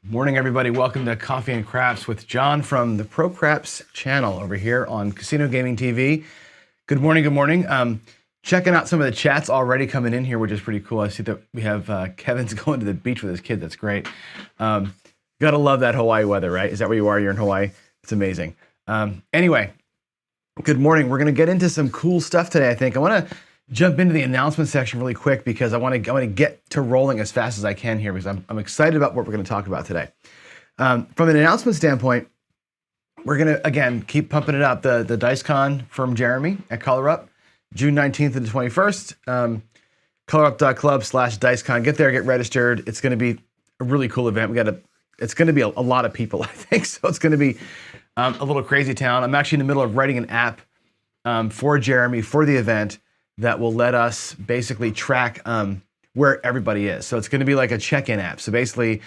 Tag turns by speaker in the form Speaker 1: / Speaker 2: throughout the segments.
Speaker 1: Morning, everybody. Welcome to Coffee and Craps with John from the Pro Craps channel over here on Casino Gaming TV. Good morning, good morning. Checking out some of the chats already coming in here, which is pretty cool. I see that we have Kevin's going to the beach with his kid. That's great. Gotta love that Hawaii weather, right? Is that where you are? You're in Hawaii? It's amazing. Anyway, good morning. We're gonna get into some cool stuff today, I think. I wanna jump into the announcement section really quick because I want to get to rolling as fast as I can here because I'm excited about what we're going to talk about today. From an announcement standpoint, we're going to, again, keep pumping it up. The DiceCon from Jeremy at Color Up, June 19th to the 21st. colorup.club/DiceCon. Get there, get registered. It's going to be a really cool event. It's going to be a lot of people, I think. So it's going to be a little crazy town. I'm actually in the middle of writing an app for Jeremy for the event that will let us basically track where everybody is. So it's going to be like a check-in app. So basically,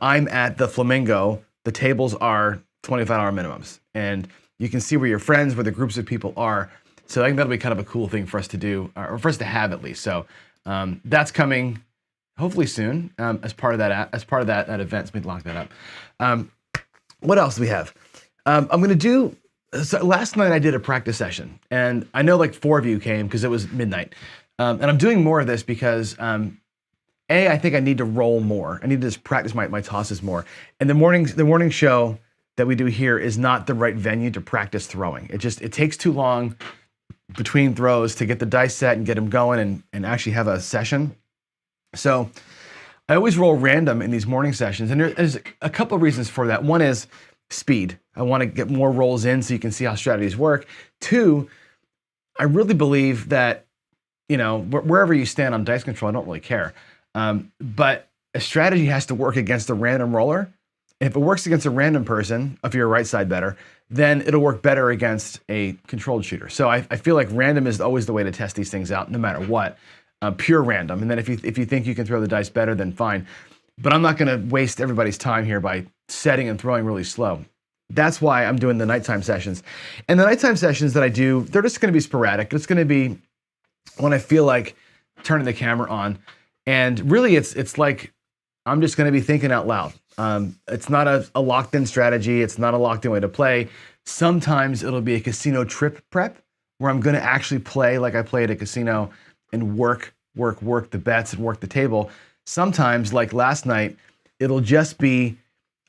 Speaker 1: I'm at the Flamingo. The tables are $25 minimums, and you can see where your friends, where the groups of people are. So I think that'll be kind of a cool thing for us to do, or for us to have at least. So that's coming hopefully soon as part of that event. So let me lock that up. What else do we have? I'm going to do. So last night I did a practice session, and I know like 4 of you came because it was midnight. And I'm doing more of this because I think I need to roll more. I need to just practice my tosses more. And the morning show that we do here is not the right venue to practice throwing. It takes too long between throws to get the dice set and get them going and actually have a session. So I always roll random in these morning sessions, and there's a couple of reasons for that. One is speed. I want to get more rolls in so you can see how strategies work. 2, I really believe that, wherever you stand on dice control, I don't really care. But a strategy has to work against a random roller. And if it works against a random person, if you're a right side better, then it'll work better against a controlled shooter. So I feel like random is always the way to test these things out, no matter what. Pure random. And then if you think you can throw the dice better, then fine. But I'm not going to waste everybody's time here by setting and throwing really slow. That's why I'm doing the nighttime sessions. And the nighttime sessions that I do, they're just going to be sporadic. It's going to be when I feel like turning the camera on. And really, it's like I'm just going to be thinking out loud. It's not a locked-in strategy. It's not a locked-in way to play. Sometimes it'll be a casino trip prep where I'm going to actually play like I play at a casino and work the bets and work the table. Sometimes, like last night, it'll just be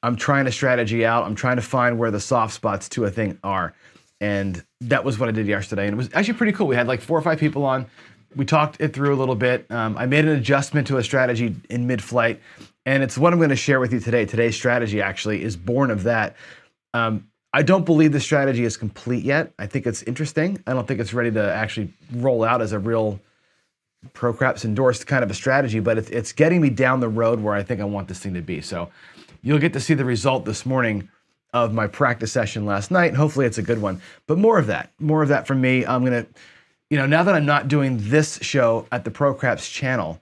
Speaker 1: I'm trying to strategy out. I'm trying to find where the soft spots to a thing are. And that was what I did yesterday. And it was actually pretty cool. We had like 4 or 5 people on. We talked it through a little bit. I made an adjustment to a strategy in mid-flight. And it's what I'm going to share with you today. Today's strategy actually is born of that. I don't believe the strategy is complete yet. I think it's interesting. I don't think it's ready to actually roll out as a real Pro Craps endorsed kind of a strategy, but it's getting me down the road where I think I want this thing to be. So you'll get to see the result this morning of my practice session last night. And hopefully it's a good one, but more of that from me. I'm going to, now that I'm not doing this show at the Pro Craps channel,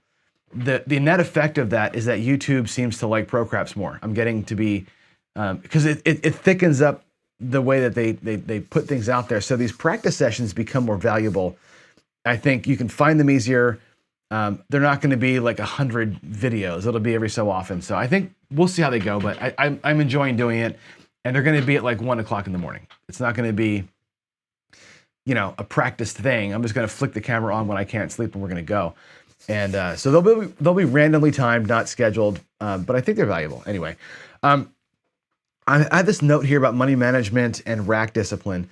Speaker 1: the net effect of that is that YouTube seems to like Pro Craps more. I'm getting to be, because it thickens up the way that they put things out there. So these practice sessions become more valuable. I think you can find them easier. They're not going to be like 100 videos. It'll be every so often. So I think we'll see how they go, but I'm enjoying doing it. And they're going to be at like 1 o'clock in the morning. It's not going to be, a practiced thing. I'm just going to flick the camera on when I can't sleep and we're going to go. And so they'll be randomly timed, not scheduled, but I think they're valuable. Anyway, I have this note here about money management and rack discipline,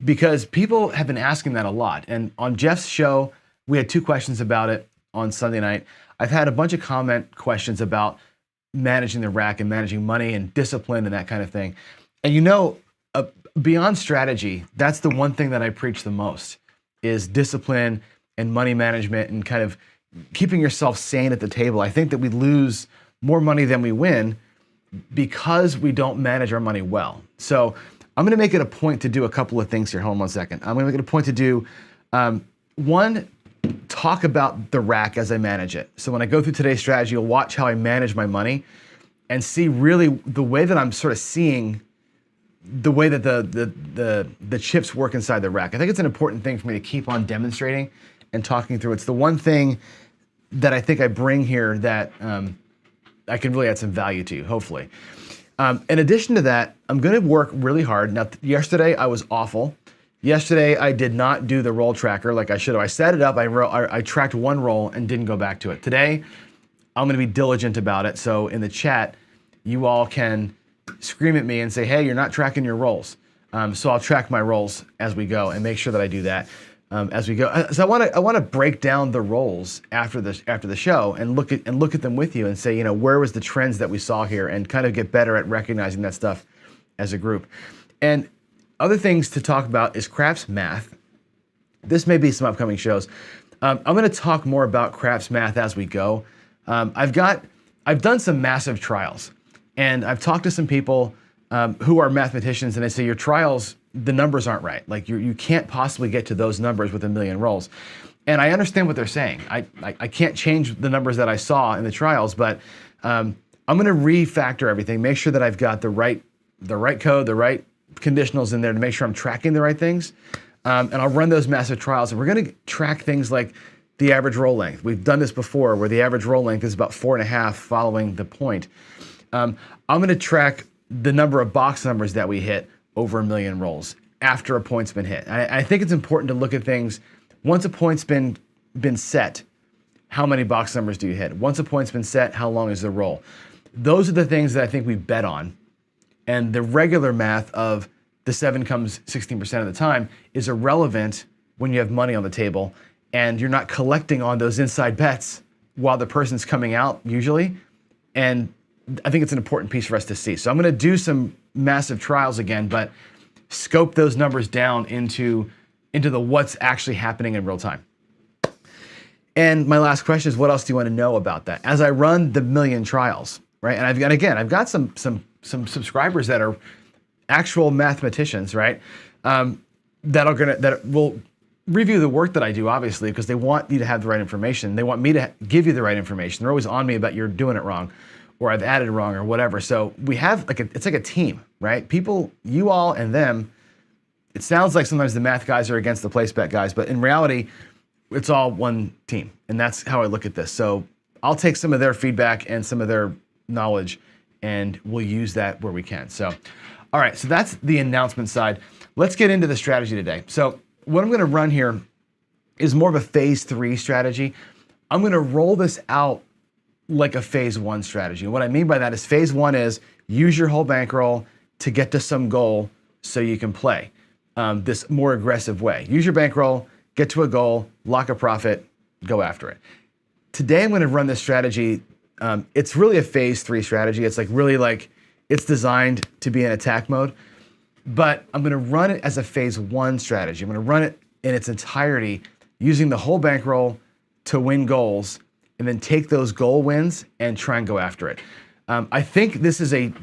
Speaker 1: because people have been asking that a lot. And on Jeff's show, we had 2 questions about it on Sunday night. I've had a bunch of comment questions about managing the rack and managing money and discipline and that kind of thing. And beyond strategy, that's the one thing that I preach the most is discipline and money management and kind of keeping yourself sane at the table. I think that we lose more money than we win because we don't manage our money well. So I'm going to make it a point to do a couple of things here. Hold on 1 second. I'm going to make it a point to do, one, talk about the rack as I manage it. So when I go through today's strategy, you'll watch how I manage my money and see really the way that I'm sort of seeing the way that the chips work inside the rack. I think it's an important thing for me to keep on demonstrating and talking through. It's the one thing that I think I bring here that I can really add some value to you, hopefully. In addition to that, I'm going to work really hard. Now, yesterday I was awful. Yesterday I did not do the roll tracker like I should have. I set it up, I tracked one roll and didn't go back to it. Today, I'm going to be diligent about it. So in the chat, you all can scream at me and say, hey, you're not tracking your rolls. So I'll track my rolls as we go and make sure that I do that as we go. So I want to break down the rolls after the show and look at them with you and say, you know, where was the trends that we saw here, and kind of get better at recognizing that stuff as a group. And other things to talk about is craps math. This may be some upcoming shows. I'm going to talk more about craps math as we go. I've done some massive trials, and I've talked to some people who are mathematicians, and they say your trials, the numbers aren't right. Like you can't possibly get to those numbers with 1 million rolls. And I understand what they're saying. I can't change the numbers that I saw in the trials, but I'm going to refactor everything, make sure that I've got the right code, the right conditionals in there to make sure I'm tracking the right things. And I'll run those massive trials, and we're going to track things like the average roll length. We've done this before, where the average roll length is about 4.5 following the point. I'm going to track the number of box numbers that we hit over 1 million rolls after a point's been hit. I think it's important to look at things once a point's been set. How many box numbers do you hit? Once a point's been set, how long is the roll? Those are the things that I think we bet on. And the regular math of the 7 comes 16% of the time is irrelevant when you have money on the table and you're not collecting on those inside bets while the person's coming out usually. And I think it's an important piece for us to see. So I'm going to do some massive trials again, but scope those numbers down into the what's actually happening in real time. And my last question is, what else do you want to know about that? As I run the 1 million trials, right? And I've got some subscribers that are actual mathematicians, right? That will review the work that I do, obviously, because they want you to have the right information. They want me to give you the right information. They're always on me about you're doing it wrong, or I've added wrong, or whatever. So we have it's like a team, right? People, you all and them. It sounds like sometimes the math guys are against the place bet guys, but in reality, it's all one team, and that's how I look at this. So I'll take some of their feedback and some of their knowledge, and we'll use that where we can. So, all right, so that's the announcement side. Let's get into the strategy today. So what I'm going to run here is more of a phase 3 strategy. I'm going to roll this out like a phase 1 strategy. And what I mean by that is phase 1 is use your whole bankroll to get to some goal so you can play this more aggressive way. Use your bankroll, get to a goal, lock a profit, go after it. Today I'm going to run this strategy. It's really a phase 3 strategy. It's it's designed to be in attack mode, but I'm going to run it as a phase 1 strategy. I'm going to run it in its entirety using the whole bankroll to win goals, and then take those goal wins and try and go after it. I think this is I'm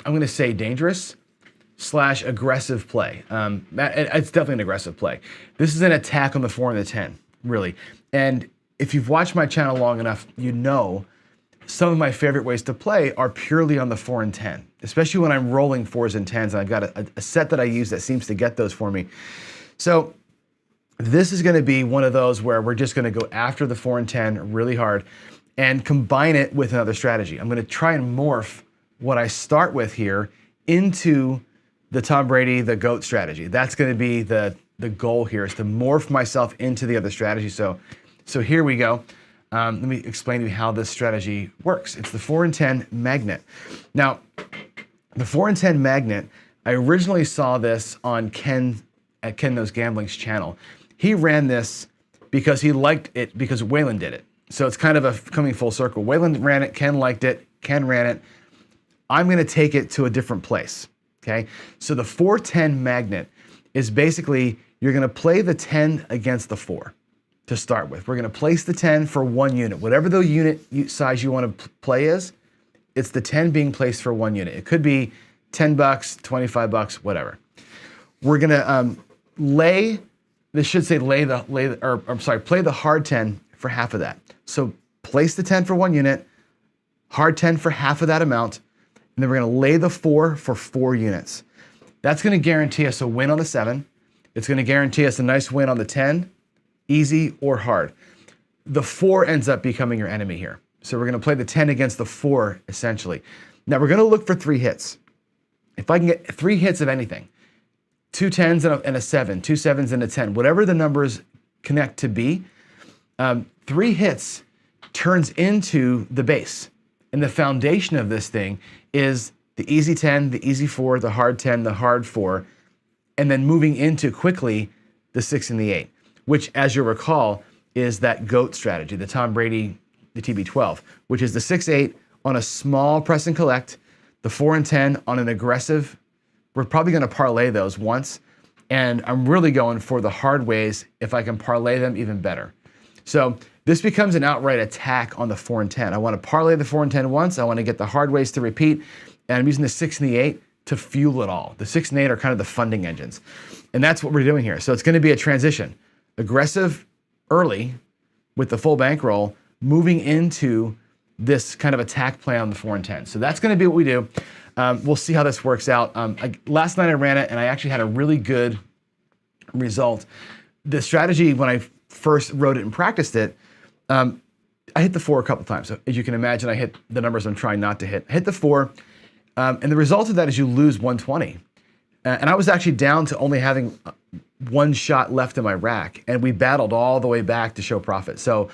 Speaker 1: going to say dangerous / aggressive play. It's definitely an aggressive play. This is an attack on the 4 and the 10, really. And if you've watched my channel long enough, you know some of my favorite ways to play are purely on the 4 and 10, especially when I'm rolling 4s and 10s, and I've got a set that I use that seems to get those for me. So this is going to be one of those where we're just going to go after the 4 and 10 really hard and combine it with another strategy. I'm going to try and morph what I start with here into the Tom Brady, the GOAT strategy. That's going to be the goal here, is to morph myself into the other strategy. So here we go. Let me explain to you how this strategy works. It's the 4 and 10 magnet. Now, the 4 and 10 magnet, I originally saw this on Ken Knows Gambling's channel. He ran this because he liked it because Waylon did it. So it's kind of a coming full circle. Waylon ran it, Ken liked it, Ken ran it. I'm going to take it to a different place, okay? So the 4-10 magnet is basically you're going to play the 10 against the 4 to start with. We're going to place the 10 for 1 unit. Whatever the unit size you want to play is, it's the 10 being placed for 1 unit. It could be $10, $25, whatever. We're going to play the hard 10 for half of that. So place the 10 for 1 unit, hard 10 for half of that amount, and then we're going to lay the 4 for 4 units. That's going to guarantee us a win on the 7. It's going to guarantee us a nice win on the 10, easy or hard. The 4 ends up becoming your enemy here. So we're going to play the 10 against the 4, essentially. Now we're going to look for 3 hits. If I can get 3 hits of anything, 2 10s and a 7, 2 7s and a 10, whatever the numbers connect to be, 3 hits turns into the base. And the foundation of this thing is the easy 10, the easy 4, the hard 10, the hard 4, and then moving into quickly the 6 and the 8, which, as you'll recall, is that GOAT strategy, the Tom Brady, the TB12, which is the 6-8 on a small press and collect, the 4 and 10 on an aggressive. We're probably going to parlay those once, and I'm really going for the hard ways if I can parlay them even better. So this becomes an outright attack on the 4 and 10. I want to parlay the 4 and 10 once. I want to get the hard ways to repeat, and I'm using the 6 and the 8 to fuel it all. The 6 and 8 are kind of the funding engines, and that's what we're doing here. So it's going to be a transition. Aggressive early with the full bankroll, moving into this kind of attack play on the 4 and 10. So that's going to be what we do. We'll see how this works out. Last night I ran it, and I actually had a really good result. The strategy, when I first wrote it and practiced it, I hit the 4 a couple times. So as you can imagine, I hit the numbers I'm trying not to hit. I hit the 4, and the result of that is you lose 120. And I was actually down to only having 1 shot left in my rack, and we battled all the way back to show profit. So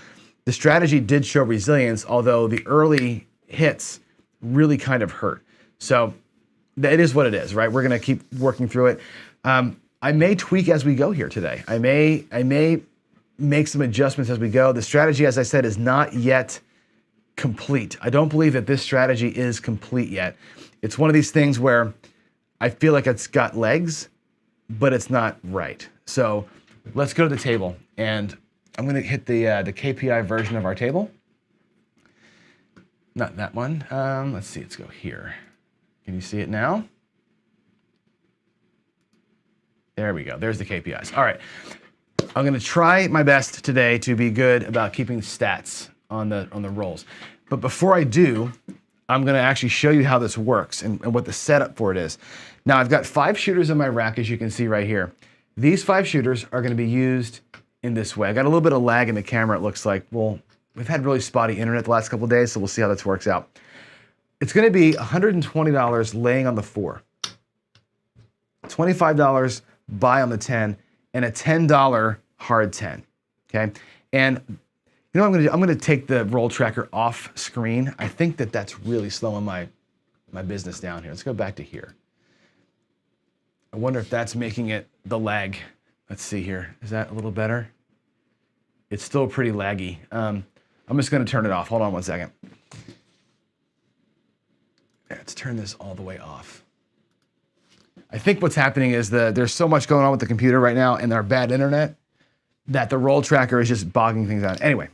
Speaker 1: the strategy did show resilience, although the early hits really kind of hurt. So it is what it is, right? We're going to keep working through it. I may tweak as we go here today. I may make some adjustments as we go. The strategy, as I said, is not yet complete. I don't believe that this strategy is complete yet. It's one of these things where I feel like it's got legs, but it's not right. So let's go to the table, and I'm going to hit the KPI version of our table. Not that one. Let's see. Let's go here. Can you see it now? There we go. There's the KPIs. All right. I'm going to try my best today to be good about keeping stats on the rolls. But before I do, I'm going to actually show you how this works and what the setup for it is. Now, I've got 5 shooters in my rack, as you can see right here. These 5 shooters are going to be used in this way. I got a little bit of lag in the camera, it looks like. Well, we've had really spotty internet the last couple of days, so we'll see how this works out. It's going to be $120 laying on the 4, $25 buy on the 10, and a $10 hard 10. Okay, and you know what I'm going to do? I'm going to take the roll tracker off screen. I think that that's really slowing my business down here. Let's go back to here. I wonder if that's making it the lag. Let's see here. Is that a little better? It's still pretty laggy. I'm just going to turn it off. Hold on one second. Let's turn this all the way off. I think what's happening is there's so much going on with the computer right now and our bad internet that the roll tracker is just bogging things down. Anyway,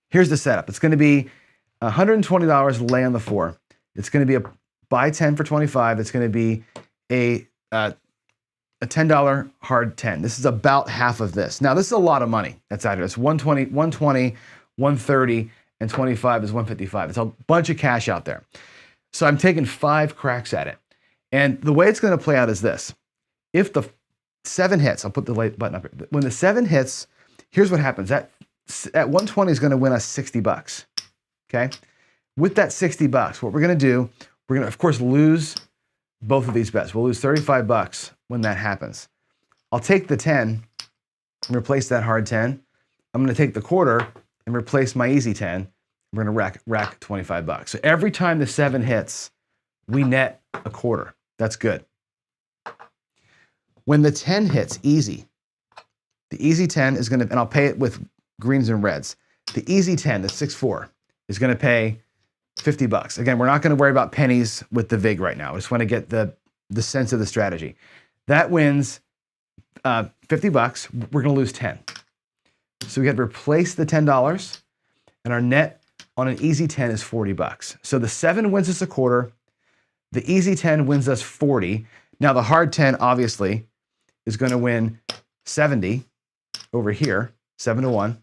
Speaker 1: here's the setup. It's going to be $120 lay on the 4. It's going to be a buy 10 for 25. It's going to be a $10 hard 10. This is about half of this. Now, this is a lot of money that's out here. It's 120, 130, and 25 is 155. It's a bunch of cash out there. So I'm taking 5 cracks at it. And the way it's going to play out is this. If the 7 hits, I'll put the button up here. When the 7 hits, here's what happens. At 120 is going to win us $60. Okay? With that $60, what we're going to do, we're going to, of course, lose both of these bets. We'll lose $35 when that happens. I'll take the 10 and replace that hard 10. I'm going to take the quarter and replace my easy 10. We're going to rack $25. So every time the 7 hits, we net a quarter. That's good. When the 10 hits easy, the easy 10 is going to, and I'll pay it with greens and reds. The easy 10, the 6-4, is going to pay $50. Again, we're not going to worry about pennies with the VIG right now. I just want to get the sense of the strategy. That wins $50. We're going to lose 10. So we have to replace the $10, and our net on an easy 10 is $40. So the 7 wins us a quarter. The easy 10 wins us 40. Now the hard 10 obviously is going to win 70 over here, 7-1,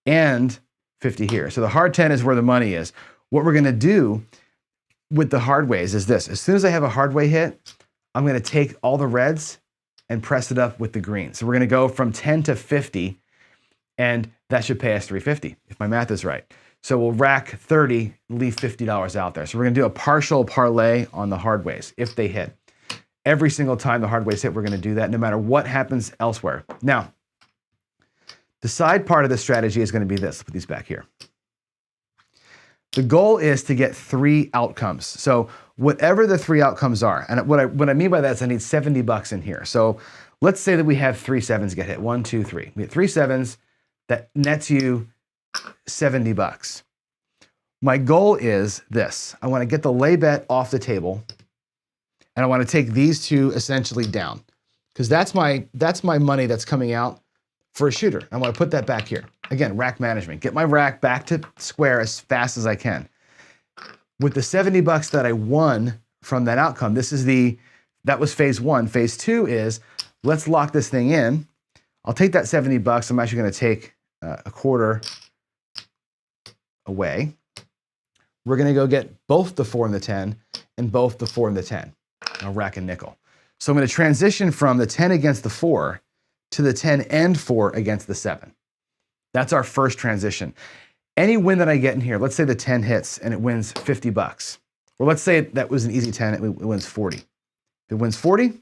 Speaker 1: and 50 here. So the hard 10 is where the money is. What we're going to do with the hard ways is this. As soon as I have a hard way hit, I'm going to take all the reds and press it up with the greens. So we're going to go from 10 to 50, and that should pay us $350 if my math is right. So we'll rack 30, leave $50 out there. So we're gonna do a partial parlay on the hard ways if they hit. Every single time the hard ways hit, we're gonna do that no matter what happens elsewhere. Now, the side part of the strategy is gonna be this. Put these back here. The goal is to get 3 outcomes. So whatever the 3 outcomes are, and what I mean by that is I need $70 in here. So let's say that we have 3 sevens get hit. 1, 2, 3. We get 3 sevens, that nets you $70. My goal is this. I want to get the lay bet off the table, and I want to take these two essentially down, because that's my money that's coming out for a shooter. I want to put that back here. Again, rack management. Get my rack back to square as fast as I can. With the $70 that I won from that outcome, that was phase 1. Phase 2 is, let's lock this thing in. I'll take that $70. I'm actually going to take a quarter away. We're going to go get both the 4 and the 10 and both the 4 and the 10. I'll rack a nickel. So I'm going to transition from the 10 against the 4 to the 10 and 4 against the 7. That's our first transition. Any win that I get in here, let's say the 10 hits and it wins $50. Or let's say that was an easy 10, it wins 40. If it wins 40,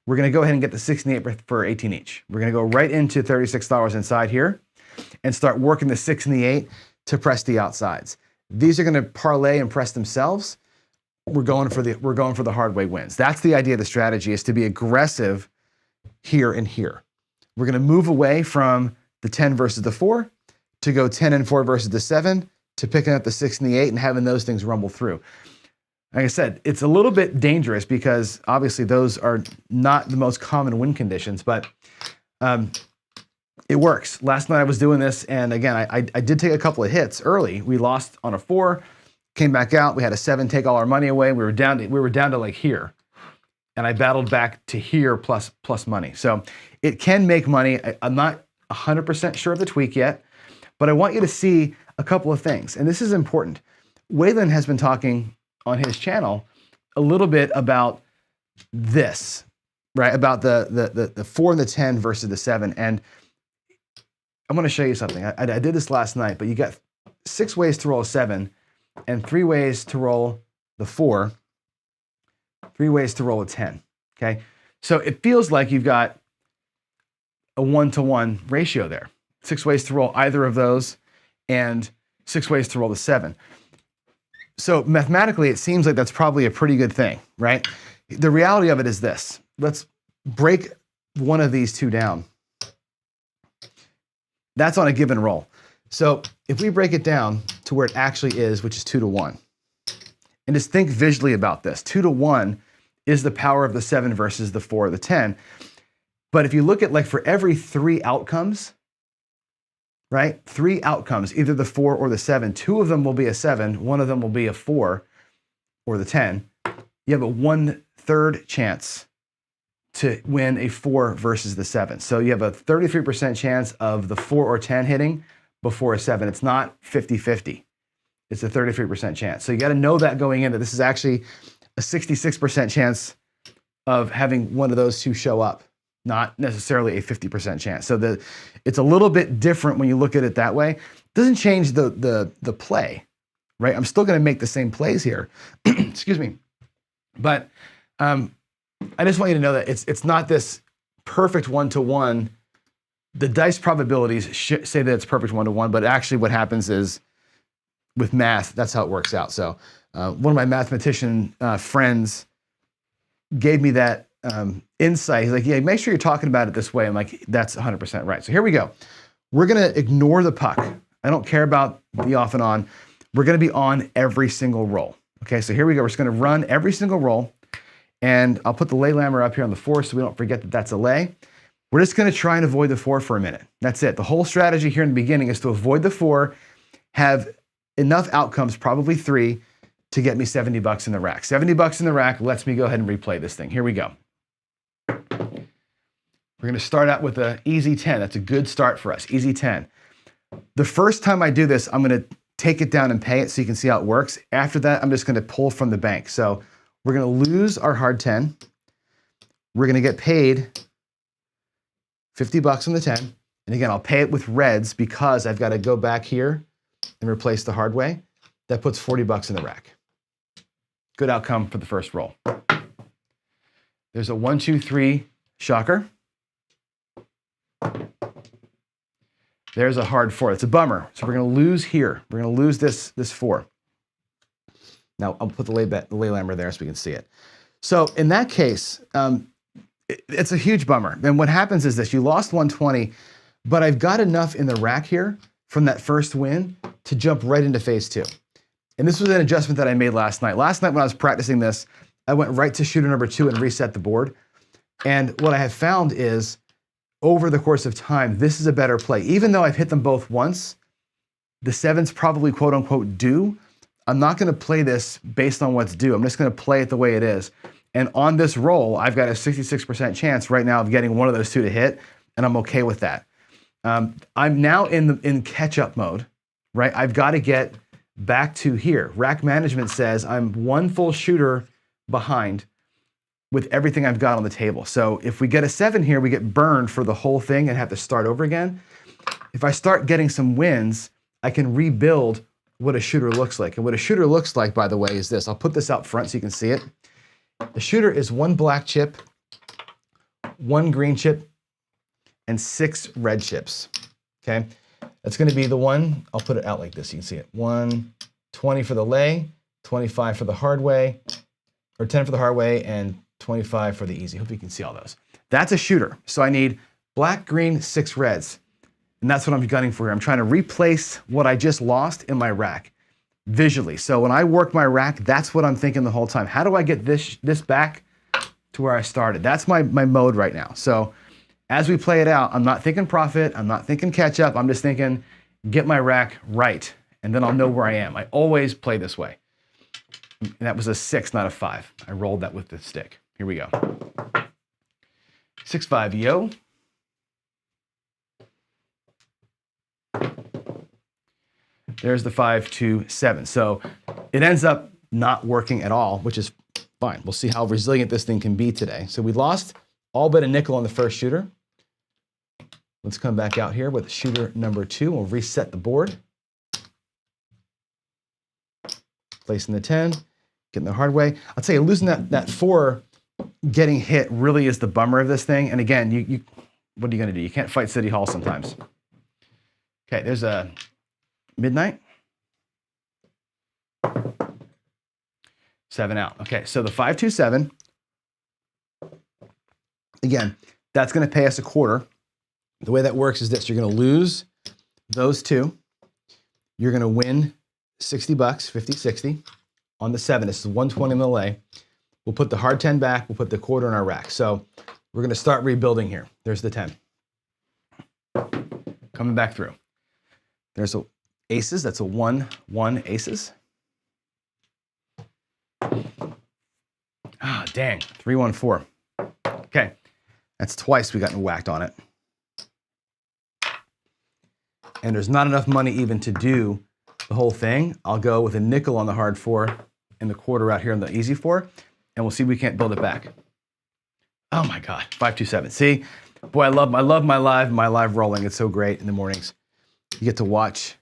Speaker 1: we're gonna go ahead and get the 6 and the 8 for 18 each. We're gonna go right into $36 inside here and start working the 6 and the 8 to press the outsides. These are gonna parlay and press themselves. We're going for the hard way wins. That's the idea of the strategy, is to be aggressive here and here. We're gonna move away from the 10 versus the 4 to go 10 and 4 versus the 7 to picking up the 6 and the 8 and having those things rumble through. Like I said, it's a little bit dangerous because obviously those are not the most common win conditions, but it works. Last night I was doing this, and again, I did take a couple of hits early. We lost on a 4, came back out. We had a 7 take all our money away. We were down to like here, and I battled back to here plus money. So it can make money. I'm not 100% sure of the tweak yet, but I want you to see a couple of things, and this is important. Waylon has been talking on his channel a little bit about this, right? About the 4 and the 10 versus the 7, and I'm going to show you something. I did this last night, but you got 6 ways to roll a 7 and 3 ways to roll the 4, 3 ways to roll a 10, okay? So it feels like you've got a 1-to-1 ratio there. 6 ways to roll either of those and 6 ways to roll the 7. So mathematically, it seems like that's probably a pretty good thing, right? The reality of it is this. Let's break one of these two down. That's on a given roll. So if we break it down to where it actually is, which is 2-to-1, and just think visually about this. 2-to-1 is the power of the 7 versus the 4 or the 10. But if you look at, like, for every 3 outcomes, right? 3 outcomes, either the 4 or the 7, 2 of them will be a 7, 1 of them will be a 4 or the 10. You have a 1/3 chance to win a 4 versus the 7. So you have a 33% chance of the 4 or 10 hitting before a 7. It's not 50-50. It's a 33% chance. So you got to know that going in, that this is actually a 66% chance of having one of those two show up, not necessarily a 50% chance. So it's a little bit different when you look at it that way. It doesn't change the play, right? I'm still going to make the same plays here. Excuse me. But I just want you to know that it's not this perfect 1-to-1. The dice probabilities say that it's perfect 1-to-1, but actually what happens is with math, that's how it works out. So one of my mathematician friends gave me that insight. He's like, yeah, make sure you're talking about it this way. I'm like, that's 100% right. So here we go. We're going to ignore the puck. I don't care about the off and on. We're going to be on every single roll. Okay, so here we go. We're just going to run every single roll. And I'll put the lay lammer up here on the 4 so we don't forget that that's a lay. We're just going to try and avoid the 4 for a minute. That's it. The whole strategy here in the beginning is to avoid the 4, have enough outcomes, probably 3, to get me $70 in the rack. $70 in the rack lets me go ahead and replay this thing. Here we go. We're going to start out with an easy 10. That's a good start for us. Easy 10. The first time I do this, I'm going to take it down and pay it so you can see how it works. After that, I'm just going to pull from the bank. So we're going to lose our hard 10. We're going to get paid $50 on the 10. And again, I'll pay it with reds because I've got to go back here and replace the hard way, that puts 40 bucks in the rack. Good outcome for the first roll. There's a 1, 2, 3 shocker. There's a hard 4. It's a bummer. So we're going to lose here. We're going to lose this 4. Now I'll put the lay lammer there so we can see it. So in that case, it's a huge bummer. Then what happens is this: you lost 120, but I've got enough in the rack here from that first win to jump right into phase 2. And this was an adjustment that I made last night. Last night when I was practicing this, I went right to shooter number 2 and reset the board. And what I have found is, over the course of time, this is a better play. Even though I've hit them both once, the 7's probably quote unquote due. I'm not gonna play this based on what's due. I'm just gonna play it the way it is. And on this roll, I've got a 66% chance right now of getting one of those 2 to hit, and I'm okay with that. I'm now in catch-up mode, right? I've got to get back to here. Rack management says I'm 1 full shooter behind with everything I've got on the table. So if we get a 7 here, we get burned for the whole thing and have to start over again. If I start getting some wins, I can rebuild what a shooter looks like. And what a shooter looks like, by the way, is this. I'll put this out front so you can see it. The shooter is 1 black chip, 1 green chip, and 6 red chips, okay? That's gonna be the one, I'll put it out like this so you can see it. 120 for the lay, 25 for the hard way, or 10 for the hard way, and 25 for the easy. Hope you can see all those. That's a shooter. So I need black, green, 6 reds. And that's what I'm gunning for here. I'm trying to replace what I just lost in my rack visually. So when I work my rack, that's what I'm thinking the whole time. How do I get this back to where I started? That's my mode right now. So as we play it out, I'm not thinking profit. I'm not thinking catch up. I'm just thinking get my rack right, and then I'll know where I am. I always play this way. And that was a 6, not a 5. I rolled that with the stick. Here we go. 6-5, yo. There's the 5-2-7. So it ends up not working at all, which is fine. We'll see how resilient this thing can be today. So we lost all but a nickel on the first shooter. Let's come back out here with shooter number 2. We'll reset the board. Placing the 10, getting the hard way. I'll tell you, losing that 4, getting hit really is the bummer of this thing. And again, what are you gonna do? You can't fight City Hall sometimes. Okay, there's a midnight. 7 out. Okay, so the 5-2-7. Again, that's gonna pay us a quarter. The way that works is this: you're gonna lose those 2. You're gonna win 60 bucks, 50, 60 on the 7. This is 120 on the lay. We'll put the hard 10 back. We'll put the quarter in our rack. So we're gonna start rebuilding here. There's the 10. Coming back through. There's a aces. That's a 1-1 aces. Ah, dang, 3-1-4. Okay, that's twice we got whacked on it. And there's not enough money even to do the whole thing. I'll go with a nickel on the hard 4 and the quarter out here on the easy 4, and we'll see if we can't build it back. Oh my God, 5-2-7. See, boy, I love my live rolling. It's so great in the mornings. You get to watch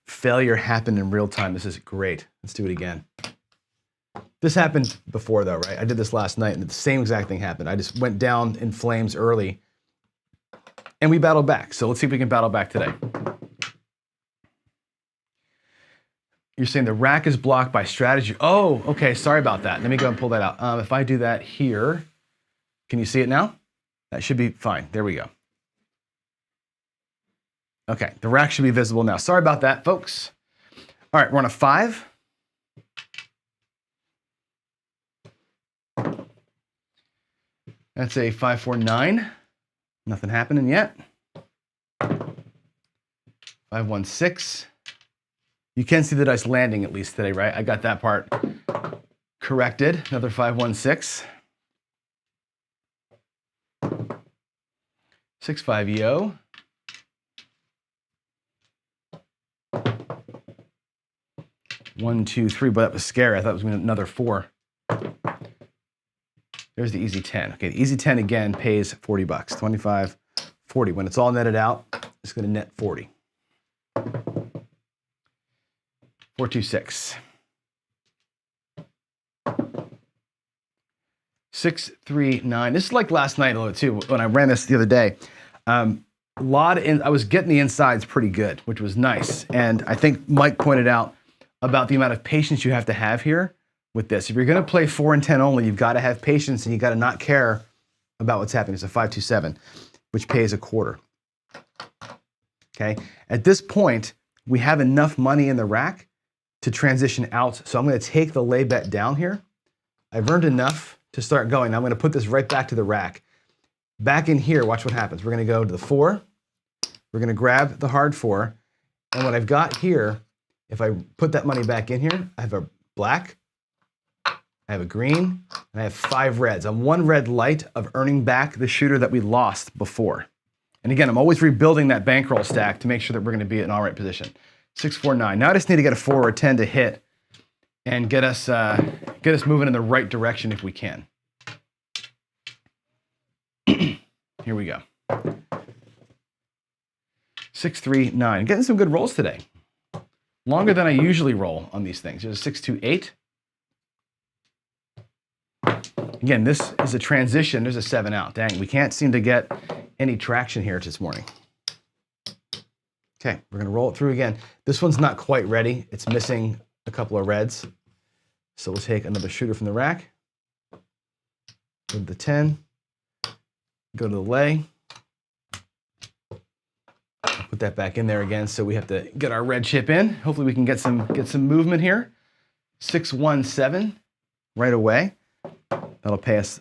Speaker 1: failure happen in real time. This is great. Let's do it again. This happened before though, right? I did this last night and the same exact thing happened. I just went down in flames early and we battled back. So let's see if we can battle back today. You're saying the rack is blocked by strategy. Oh, okay, sorry about that. Let me go and pull that out. If I do that here, can you see it now? That should be fine. There we go. Okay, the rack should be visible now. Sorry about that, folks. All right, we're on a 5. That's a 5-4-9. Nothing happening yet. 5-1-6. You can see the dice landing at least today, right? I got that part corrected. Another 5-1-6. 6-5 yo. One, two, three, but that was scary. I thought it was going to be another 4. There's the easy 10. Okay, the easy 10 again pays 40 bucks. 25, 40. When it's all netted out, it's going to net 40. 426. 639. This is like last night a little too, when I ran this the other day. I was getting the insides pretty good, which was nice. And I think Mike pointed out about the amount of patience you have to have here with this. If you're going to play 4 and 10 only, you've got to have patience and you got to not care about what's happening. It's a 527, which pays a quarter. Okay. At this point, we have enough money in the rack to transition out. So I'm going to take the lay bet down here. I've earned enough to start going. Now I'm going to put this right back to the rack. Back in here, watch what happens. We're going to go to the 4. We're going to grab the hard 4. And what I've got here, if I put that money back in here, I have a black, I have a green, and I have 5 reds. I'm 1 red light of earning back the shooter that we lost before. And again, I'm always rebuilding that bankroll stack to make sure that we're going to be in all right position. 649. Now I just need to get a 4 or a 10 to hit and get us moving in the right direction if we can. Here we go. 639. Getting some good rolls today. Longer than I usually roll on these things. There's a 628. Again, this is a transition. There's a 7 out. Dang, we can't seem to get any traction here this morning. Okay, we're going to roll it through again. This one's not quite ready. It's missing a couple of reds. So we'll take another shooter from the rack. Go to the 10. Go to the lay. Put that back in there again. So we have to get our red chip in. Hopefully we can get some movement here. 617 right away. That'll pay us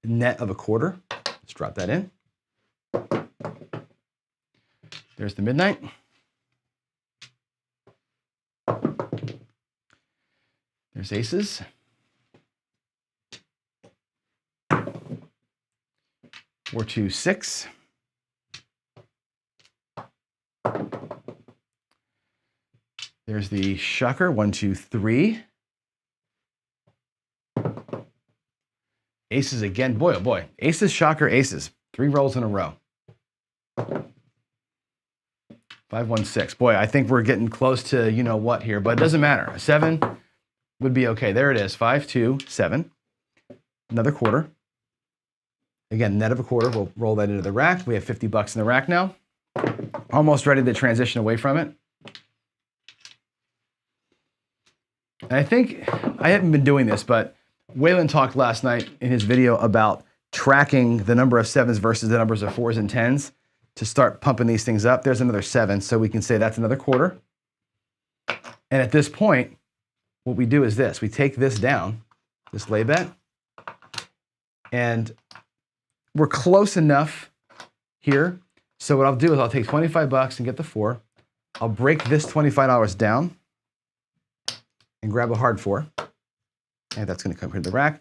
Speaker 1: net of a quarter. Let's drop that in. There's the midnight. There's aces. Four, 2, 6. There's the shocker. 1, 2, 3. Aces again. Boy, oh boy. Aces, shocker, aces. 3 rolls in a row. 5, 1, 6. Boy, I think we're getting close to you know what here, but it doesn't matter. A 7 would be okay. There it is. 5, 2, 7. Another quarter. Again, net of a quarter. We'll roll that into the rack. We have $50 in the rack now. Almost ready to transition away from it. And I think I haven't been doing this, but Waylon talked last night in his video about tracking the number of 7s versus the numbers of 4s and 10s to start pumping these things up. There's another 7, so we can say that's another quarter. And at this point, what we do is this. We take this down, this lay bet, and we're close enough here. So what I'll do is I'll take $25 and get the 4. I'll break this $25 down and grab a hard 4. And that's going to come here to the rack.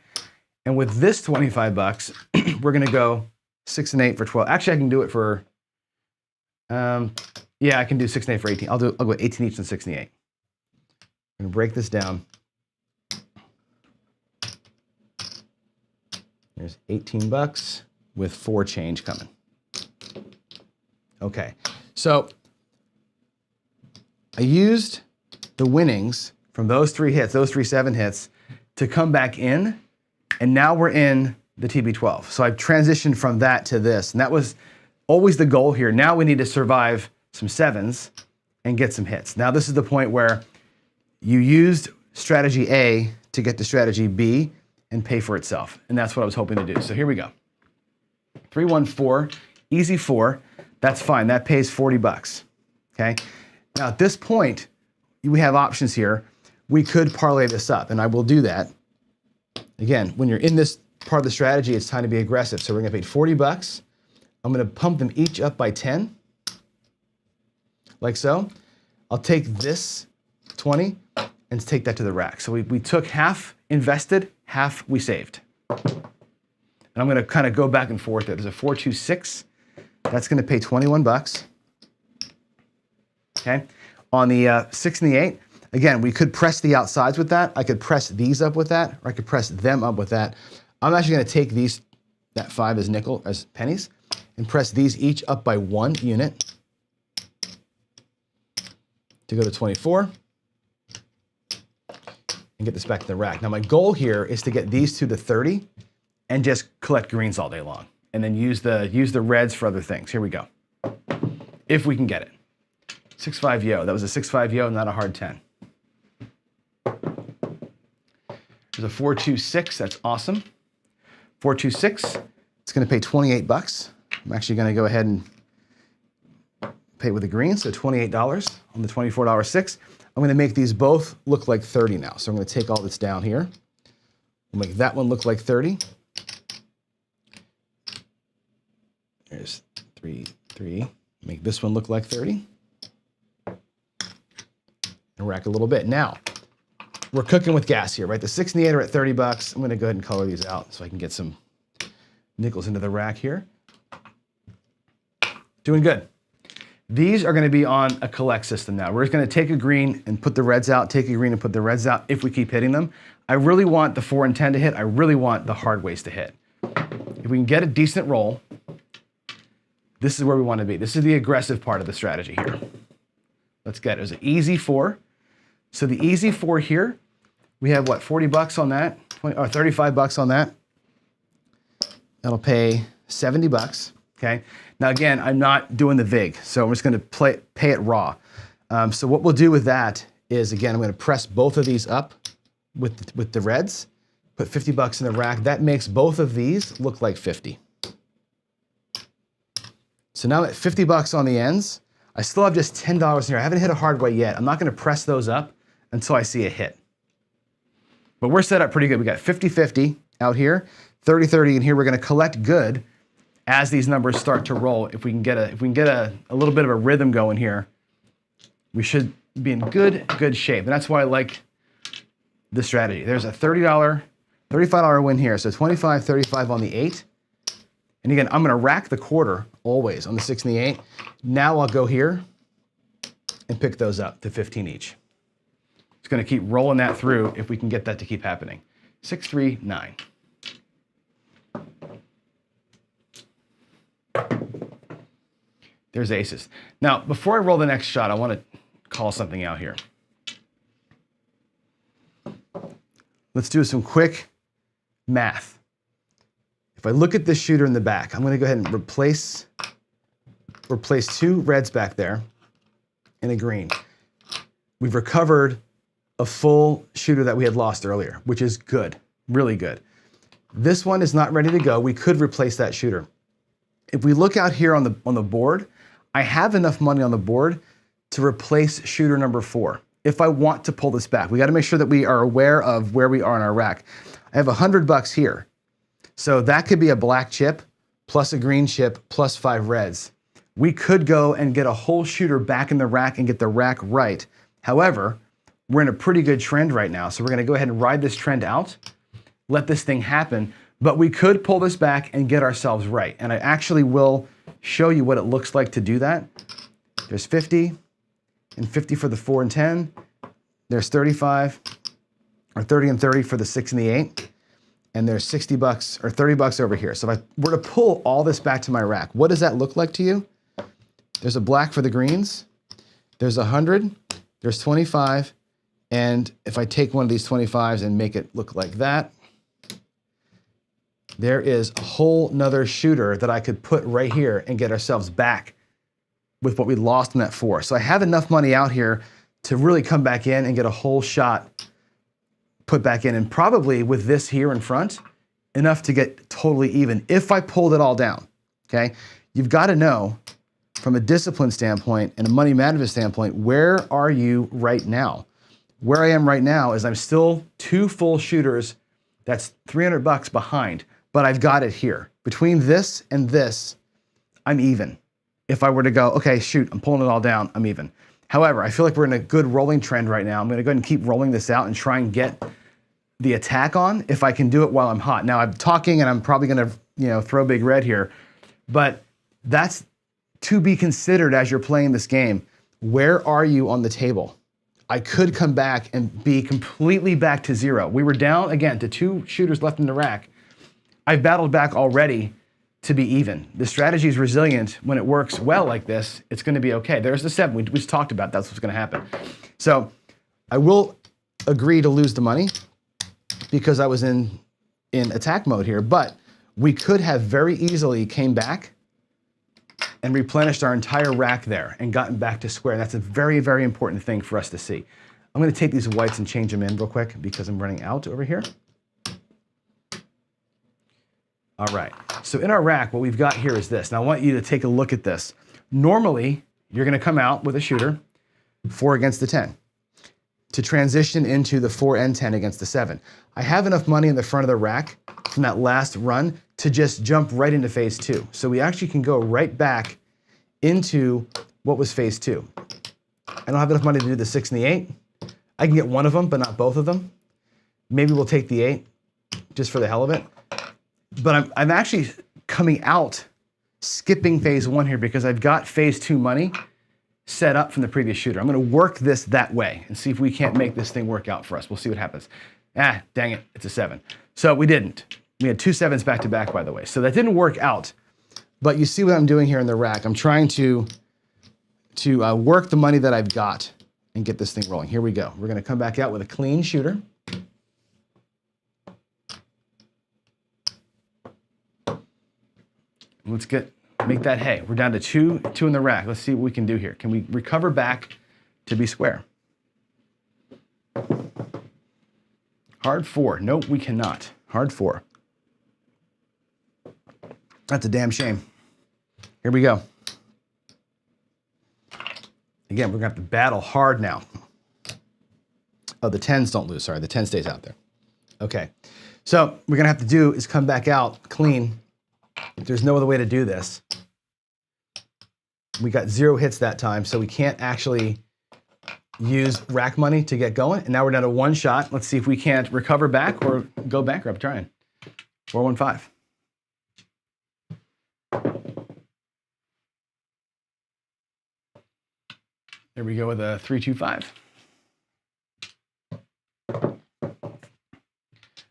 Speaker 1: And with this $25, we're going to go 6 and 8 for 12. Actually, I can do it for, yeah, I can do 6 and 8 for 18. I'll go 18 each and 6 and 8. I'm going to break this down. There's $18 with 4 change coming. Okay, so I used the winnings from those 3 hits, those 3 7 hits, to come back in, and now we're in the TB12. So I've transitioned from that to this, and that was always the goal here. Now we need to survive some 7s and get some hits. Now this is the point where you used strategy A to get to strategy B and pay for itself, and that's what I was hoping to do. So here we go. 3, 1, 4, easy 4. That's fine. That pays $40. Okay. Now at this point, we have options here. We could parlay this up, and I will do that. Again, when you're in this part of the strategy, it's time to be aggressive. So we're going to pay $40. I'm going to pump them each up by 10, like so. I'll take this 20 and take that to the rack. So we took half invested, half we saved. And I'm going to kind of go back and forth there. There's a 4, 2, 6. That's going to pay $21. Okay. On the 6 and the 8, again, we could press the outsides with that. I could press these up with that, or I could press them up with that. I'm actually going to take these, that 5 as pennies, and press these each up by 1 unit to go to 24. and get this back in the rack. Now my goal here is to get these two to 30 and just collect greens all day long. And then use the reds for other things. Here we go. If we can get it. 6-5 yo. That was a 6-5 yo, not a hard 10. There's a 4-2-6. That's awesome. 4-2-6. It's going to pay 28 bucks. I'm actually going to go ahead and pay with the green, so $28 on the $24 6. I'm going to make these both look like 30 now. So I'm going to take all this down here. We'll make that one look like 30. There's 3, 3. Make this one look like 30. And rack a little bit. Now, we're cooking with gas here, right? The 6 and the 8 are at 30 bucks. I'm gonna go ahead and color these out so I can get some nickels into the rack here. Doing good. These are gonna be on a collect system now. We're just gonna take a green and put the reds out, take a green and put the reds out if we keep hitting them. I really want the 4 and 10 to hit. I really want the hard ways to hit. If we can get a decent roll, this is where we want to be. This is the aggressive part of the strategy here. Let's get it. There's an easy 4. So the easy 4 here, we have what, 40 bucks on that? 35 bucks on that. That'll pay 70 bucks, okay? Now again, I'm not doing the vig, so I'm just gonna pay it raw. So what we'll do with that is, again, I'm gonna press both of these up with the reds, put 50 bucks in the rack. That makes both of these look like 50. So now at 50 bucks on the ends, I still have just $10 in here. I haven't hit a hard way yet. I'm not gonna press those up until I see a hit. But we're set up pretty good. We got 50-50 out here, 30-30 in here. We're gonna collect good as these numbers start to roll. If we can get a little bit of a rhythm going here, we should be in good shape. And that's why I like this strategy. There's a $35 win here. So 25, 35 on the 8. And again, I'm gonna rack the quarter always on the 6 and the 8. Now I'll go here and pick those up to 15 each. It's gonna keep rolling that through if we can get that to keep happening. 6, 3, 9. There's aces. Now, before I roll the next shot, I wanna call something out here. Let's do some quick math. If I look at this shooter in the back, I'm gonna go ahead and replace 2 reds back there and a green. We've recovered a full shooter that we had lost earlier, which is good, really good. This one is not ready to go. We could replace that shooter. If we look out here on the board, I have enough money on the board to replace shooter number 4. If I want to pull this back, we gotta make sure that we are aware of where we are in our rack. I have 100 bucks here. So that could be a black chip plus a green chip plus 5 reds. We could go and get a whole shooter back in the rack and get the rack right. However, we're in a pretty good trend right now. So we're gonna go ahead and ride this trend out, let this thing happen, but we could pull this back and get ourselves right. And I actually will show you what it looks like to do that. There's 50 and 50 for the 4 and 10. There's 35 or 30 and 30 for the 6 and the 8. And there's 60 bucks or 30 bucks over here. So if I were to pull all this back to my rack, what does that look like to you? There's a black for the greens. There's 100, there's 25. And if I take one of these 25s and make it look like that, there is a whole nother shooter that I could put right here and get ourselves back with what we lost in that 4. So I have enough money out here to really come back in and get a whole shot put back in, and probably with this here in front, enough to get totally even if I pulled it all down, okay? You've got to know from a discipline standpoint and a money management standpoint, where are you right now? Where I am right now is I'm still 2 full shooters, that's 300 bucks behind, but I've got it here. Between this and this, I'm even. If I were to go, okay, shoot, I'm pulling it all down, I'm even. However, I feel like we're in a good rolling trend right now. I'm gonna go ahead and keep rolling this out and try and get the attack on if I can do it while I'm hot. Now I'm talking and I'm probably gonna throw big red here, but that's to be considered as you're playing this game. Where are you on the table? I could come back and be completely back to 0. We were down again to 2 shooters left in the rack. I've battled back already to be even. The strategy is resilient. When it works well like this, it's gonna be okay. There's the 7 we just talked about. That's what's gonna happen. So I will agree to lose the money because I was in attack mode here, but we could have very easily came back and replenished our entire rack there and gotten back to square. And that's a very, very important thing for us to see. I'm gonna take these whites and change them in real quick because I'm running out over here. All right, so in our rack, what we've got here is this. Now I want you to take a look at this. Normally, you're gonna come out with a shooter, 4 against the 10, to transition into the 4 and 10 against the 7. I have enough money in the front of the rack from that last run to just jump right into phase 2. So we actually can go right back into what was phase 2. I don't have enough money to do the 6 and the 8. I can get one of them, but not both of them. Maybe we'll take the 8 just for the hell of it. But I'm actually coming out, skipping phase 1 here because I've got phase 2 money set up from the previous shooter. I'm gonna work this that way and see if we can't make this thing work out for us. We'll see what happens. Ah, dang it, it's a 7. So we didn't. We had 2 7s back to back, by the way. So that didn't work out. But you see what I'm doing here in the rack. I'm trying to work the money that I've got and get this thing rolling. Here we go. We're gonna come back out with a clean shooter. Let's make that hay. We're down to two in the rack. Let's see what we can do here. Can we recover back to be square? Hard 4. Nope, we cannot. Hard 4. That's a damn shame. Here we go. Again, we're gonna have to battle hard now. Oh, the 10s don't lose, sorry. The 10 stays out there. Okay, so what we're gonna have to do is come back out clean. There's no other way to do this. We got 0 hits that time, so we can't actually use rack money to get going. And now we're down to 1 shot. Let's see if we can't recover back or go bankrupt trying. 4-1-5. There we go with a 3-2-5.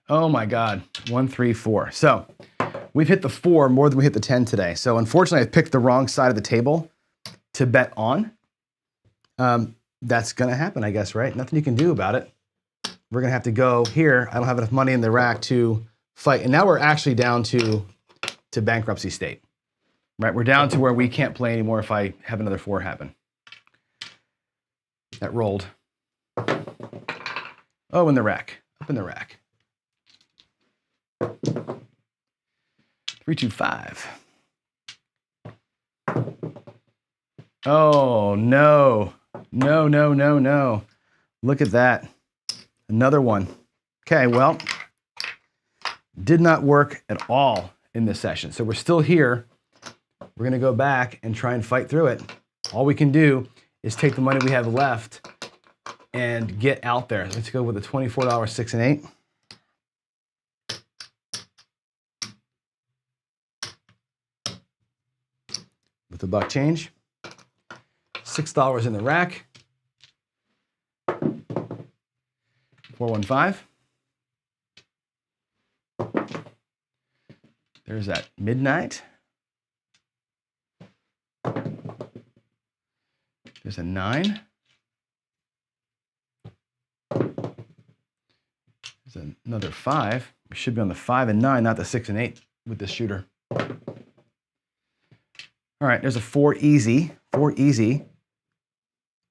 Speaker 1: Oh my God, 1-3-4. So we've hit the 4 more than we hit the 10 today. So unfortunately, I picked the wrong side of the table to bet on. That's gonna happen, I guess, right? Nothing you can do about it. We're gonna have to go here. I don't have enough money in the rack to fight. And now we're actually down to bankruptcy state, right? We're down to where we can't play anymore if I have another 4 happen. That rolled. Oh, in the rack, up in the rack. 3-2-5. Oh, no. No, no, no, no. Look at that. Another one. Okay, well, did not work at all in this session. So we're still here. We're gonna go back and try and fight through it. All we can do is take the money we have left and get out there. Let's go with a $24 6 and 8. With the buck change. $6 in the rack. 4-1-5. There's that midnight. There's a 9. There's another 5. We should be on the 5 and 9, not the 6 and 8 with this shooter. All right, there's a 4 easy. 4 easy.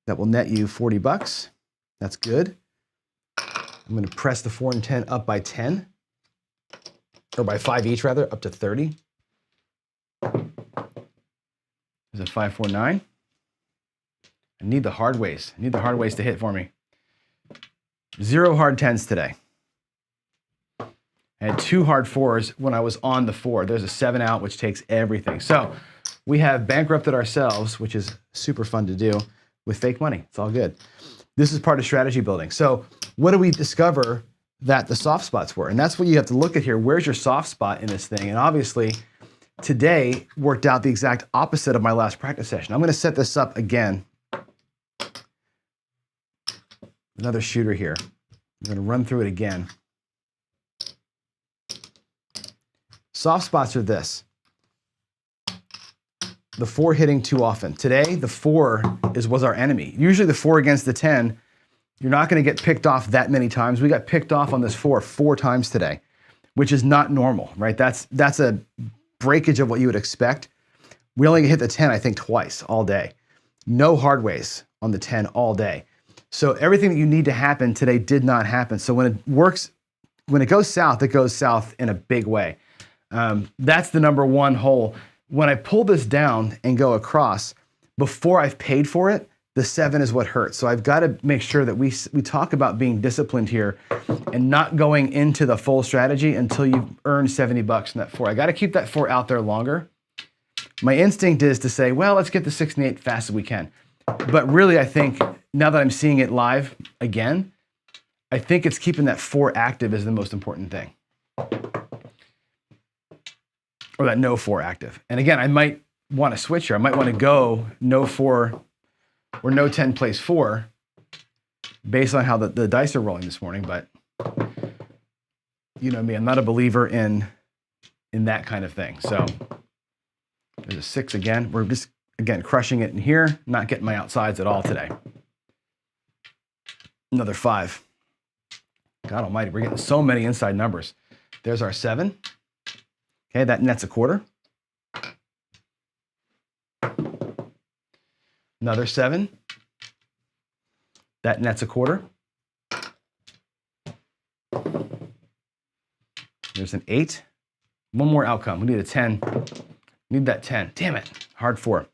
Speaker 1: That will net you 40 bucks. That's good. I'm gonna press the 4 and 10 up by 10, or by 5 each rather, up to 30. There's a 5-4-9. I need the hard ways. I need the hard ways to hit for me. 0 hard 10s today. I had 2 hard 4s when I was on the 4. There's a 7 out, which takes everything. So we have bankrupted ourselves, which is super fun to do, with fake money. It's all good. This is part of strategy building. So what do we discover that the soft spots were? And that's what you have to look at here. Where's your soft spot in this thing? And obviously, today worked out the exact opposite of my last practice session. I'm gonna set this up again. Another shooter here. I'm gonna run through it again. Soft spots are this. The 4 hitting too often. Today, the 4 was our enemy. Usually the 4 against the 10 You're not going to get picked off that many times. We got picked off on this four times today, which is not normal, right? That's a breakage of what you would expect. We only hit the 10, I think, twice all day. No hard ways on the 10 all day. So everything that you need to happen today did not happen. So when it goes south in a big way. That's the number one hole. When I pull this down and go across, before I've paid for it, the 7 is what hurts. So I've got to make sure that we talk about being disciplined here and not going into the full strategy until you've earned $70 in that 4. I got to keep that 4 out there longer. My instinct is to say, well, let's get the 6 and 8 fast as we can. But really, I think now that I'm seeing it live again, I think it's keeping that 4 active is the most important thing. Or that no 4 active. And again, I might want to switch here. I might want to go no 4 or no 10 plays 4 based on how the dice are rolling this morning. But you know me, I'm not a believer in that kind of thing. So there's a 6 again. We're just, again, crushing it in here, not getting my outsides at all today. Another 5. God almighty, we're getting so many inside numbers. There's our 7. Okay, that nets a quarter. Another 7. That nets a quarter. There's an 8. One more outcome. We need a 10. Need that 10. Damn it. Hard 4.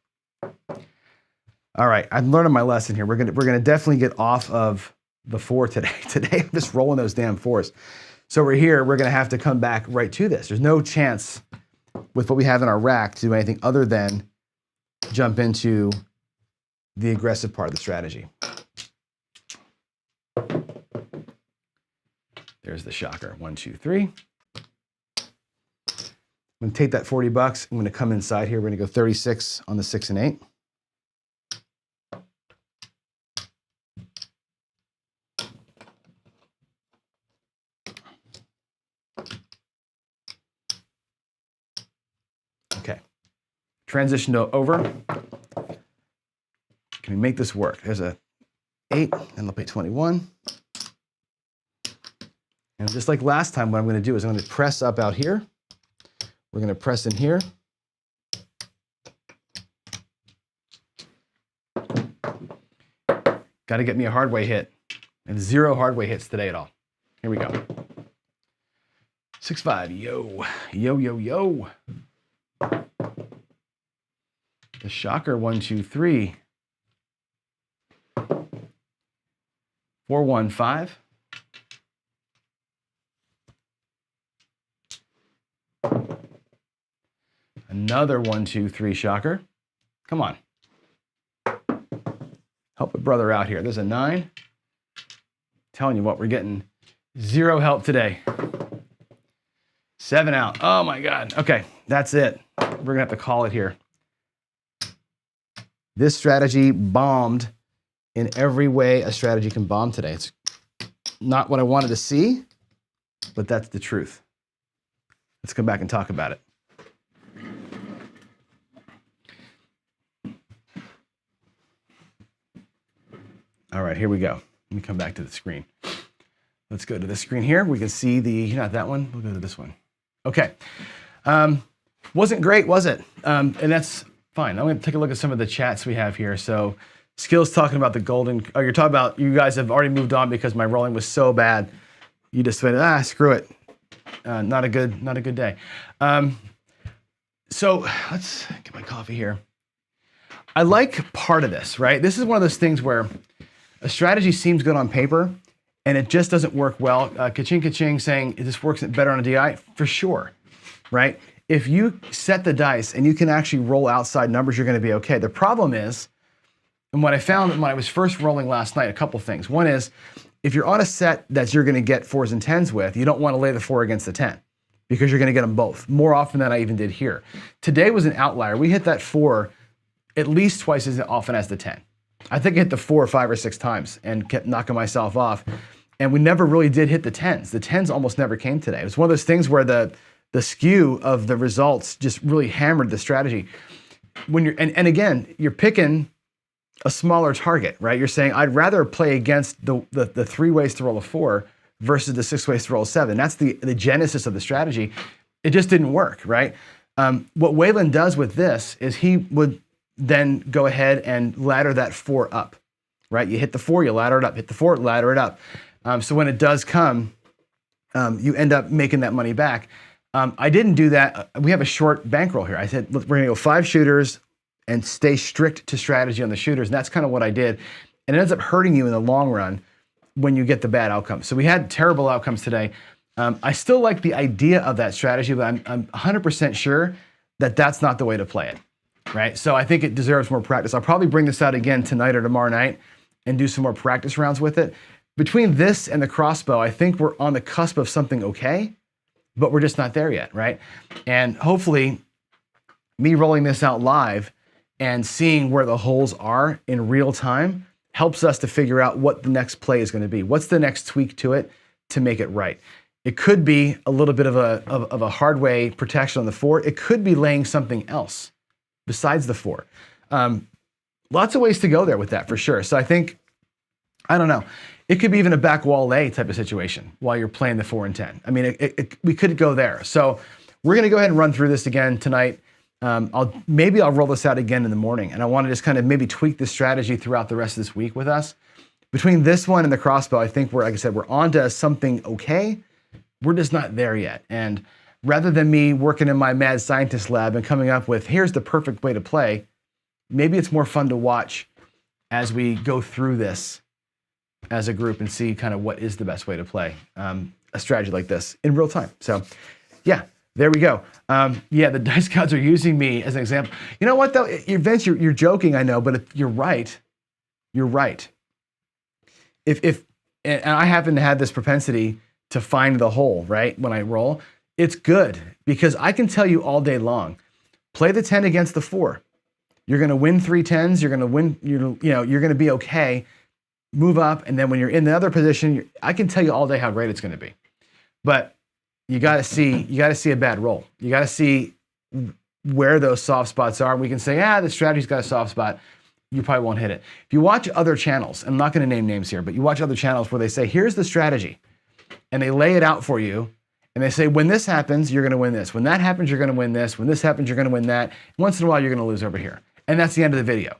Speaker 1: All right, I'm learning my lesson here. We're gonna definitely get off of the 4 today. Today, I'm just rolling those damn 4s. So we're here. We're gonna have to come back right to this. There's no chance with what we have in our rack to do anything other than jump into the aggressive part of the strategy. There's the shocker. 1, 2, 3. I'm gonna take that $40. I'm gonna come inside here. We're gonna go 36 on the 6 and 8. Okay. Transition to over. Can we make this work? There's a 8, and they'll pay 21. And just like last time, what I'm going to do is I'm going to press up out here. We're going to press in here. Got to get me a hard way hit. And 0 hard way hits today at all. Here we go. 6-5. Yo. Yo, yo, yo. The shocker. 1, 2, 3. 4, 1, 5. Another 1, 2, 3 shocker. Come on. Help a brother out here. There's a 9. Telling you what, we're getting 0 help today. 7 out. Oh my God. Okay, that's it. We're gonna have to call it here. This strategy bombed in every way a strategy can bomb today. It's not what I wanted to see, but that's the truth. Let's come back and talk about it. All right, here we go. Let me come back to the screen. Let's go to this screen here. We can see not that one. We'll go to this one. Okay. Wasn't great, was it? And that's fine. I'm going to take a look at some of the chats we have here. So Skill's talking about the golden. Oh, you're talking about you guys have already moved on because my rolling was so bad. You just went, screw it. Not a good day. So let's get my coffee here. I like part of this, right? This is one of those things where a strategy seems good on paper and it just doesn't work well. Ka-ching, ka-ching saying this works better on a DI, for sure, right? If you set the dice and you can actually roll outside numbers, you're gonna be okay. The problem is, and what I found when I was first rolling last night, a couple things. One is, if you're on a set that you're gonna get 4s and 10s with, you don't wanna lay the 4 against the 10 because you're gonna get them both, more often than I even did here. Today was an outlier. We hit that 4 at least twice as often as the 10. I think I hit the 4 5 or 6 times and kept knocking myself off. And we never really did hit the 10s. The 10s almost never came today. It was one of those things where the skew of the results just really hammered the strategy. When you're and again, you're picking a smaller target, right? You're saying, I'd rather play against the 3 ways to roll a 4 versus the 6 ways to roll a 7. That's the genesis of the strategy. It just didn't work, right? What Waylon does with this is he would then go ahead and ladder that 4 up, right? You hit the 4, you ladder it up, hit the 4, ladder it up. So when it does come, you end up making that money back. I didn't do that. We have a short bankroll here. I said, we're gonna go 5 shooters and stay strict to strategy on the shooters. And that's kind of what I did. And it ends up hurting you in the long run when you get the bad outcomes. So we had terrible outcomes today. I still like the idea of that strategy, but I'm 100% sure that that's not the way to play it, right? So I think it deserves more practice. I'll probably bring this out again tonight or tomorrow night and do some more practice rounds with it. Between this and the crossbow, I think we're on the cusp of something okay, but we're just not there yet, right? And hopefully me rolling this out live and seeing where the holes are in real time helps us to figure out what the next play is going to be. What's the next tweak to it to make it right? It could be a little bit of a hard way protection on the 4. It could be laying something else besides the 4. Lots of ways to go there with that for sure. So I think, I don't know, it could be even a back wall lay type of situation while you're playing the 4 and 10. I mean, we could go there. So we're going to go ahead and run through this again tonight. Maybe I'll roll this out again in the morning, and I want to just kind of maybe tweak this strategy throughout the rest of this week with us. Between this one and the crossbow, I think we're, like I said, we're onto something okay. We're just not there yet. And rather than me working in my mad scientist lab and coming up with, here's the perfect way to play, maybe it's more fun to watch as we go through this as a group and see kind of what is the best way to play a strategy like this in real time. So yeah. There we go. Yeah, the dice gods are using me as an example. You know what, though? Vince, you're joking, I know, but you're right. You're right. And I happen to have this propensity to find the hole, right, when I roll. It's good because I can tell you all day long, play the 10 against the 4. You're going to win 3 10s. You're going to win, you're going to be okay. Move up, and then when you're in the other position, I can tell you all day how great it's going to be. But you got to see a bad roll. You got to see where those soft spots are. We can say, the strategy's got a soft spot. You probably won't hit it. If you watch other channels, I'm not going to name names here, but you watch other channels where they say, here's the strategy, and they lay it out for you, and they say, when this happens, you're going to win this. When that happens, you're going to win this. When this happens, you're going to win that. Once in a while, you're going to lose over here. And that's the end of the video.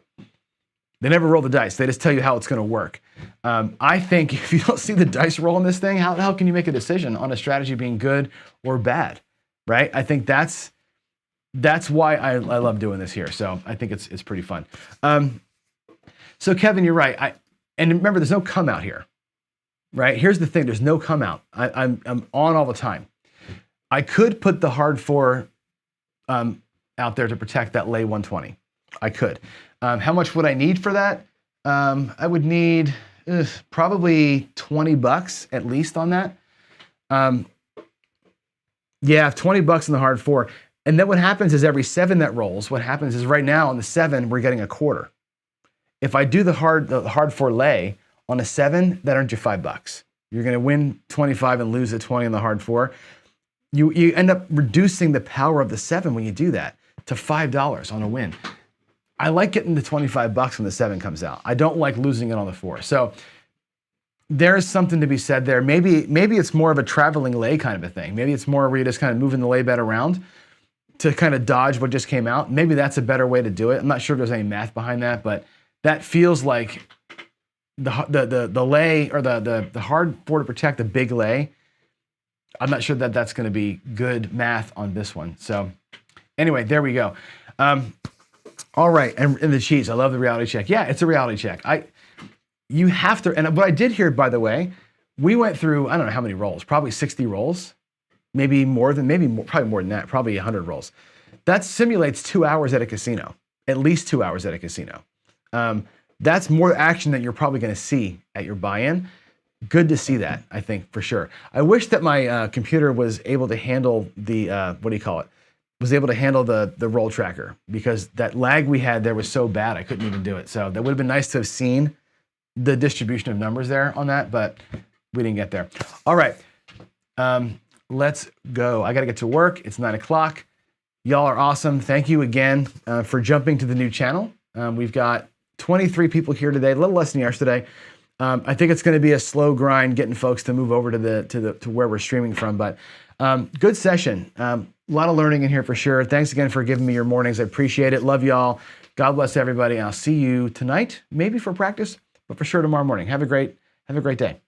Speaker 1: They never roll the dice. They just tell you how it's going to work. I think if you don't see the dice roll in this thing, how the hell can you make a decision on a strategy being good or bad, right? I think that's why I love doing this here. So I think it's pretty fun. So Kevin, you're right. And remember, there's no come out here, right? Here's the thing. There's no come out. I'm on all the time. I could put the hard 4 out there to protect that lay 120. I could. How much would I need for that? I would need probably $20 at least on that. Yeah, $20 in the hard 4. And then what happens is every 7 that rolls, what happens is right now on the 7, we're getting a quarter. If I do the hard 4 lay on a 7, that earns you $5. You're going to win 25 and lose the 20 on the hard 4. You end up reducing the power of the 7 when you do that to $5 on a win. I like getting the $25 when the 7 comes out. I don't like losing it on the 4. So there's something to be said there. Maybe it's more of a traveling lay kind of a thing. Maybe it's more where you're just kind of moving the lay bet around to kind of dodge what just came out. Maybe that's a better way to do it. I'm not sure if there's any math behind that, but that feels like the lay or the hard 4 to protect the big lay. I'm not sure that that's going to be good math on this one. So anyway, there we go. All right, and the cheese. I love the reality check. Yeah, it's a reality check. You have to, and what I did here, by the way, we went through, I don't know how many rolls, probably 60 rolls, probably more than that, probably 100 rolls. That simulates 2 hours at a casino, at least 2 hours at a casino. That's more action than you're probably going to see at your buy-in. Good to see that, I think, for sure. I wish that my computer was able to handle the, was able to handle the roll tracker, because that lag we had there was so bad I couldn't even do it. So that would have been nice to have seen the distribution of numbers there on that, but we didn't get there. All right, let's go. I got to get to work. It's 9 o'clock. Y'all are awesome. Thank you again for jumping to the new channel. We've got 23 people here today, a little less than yesterday. I think it's going to be a slow grind getting folks to move over to where we're streaming from. But good session. A lot of learning in here for sure. Thanks again for giving me your mornings. I appreciate it. Love y'all. God bless everybody. I'll see you tonight, maybe for practice, but for sure tomorrow morning. Have a great day.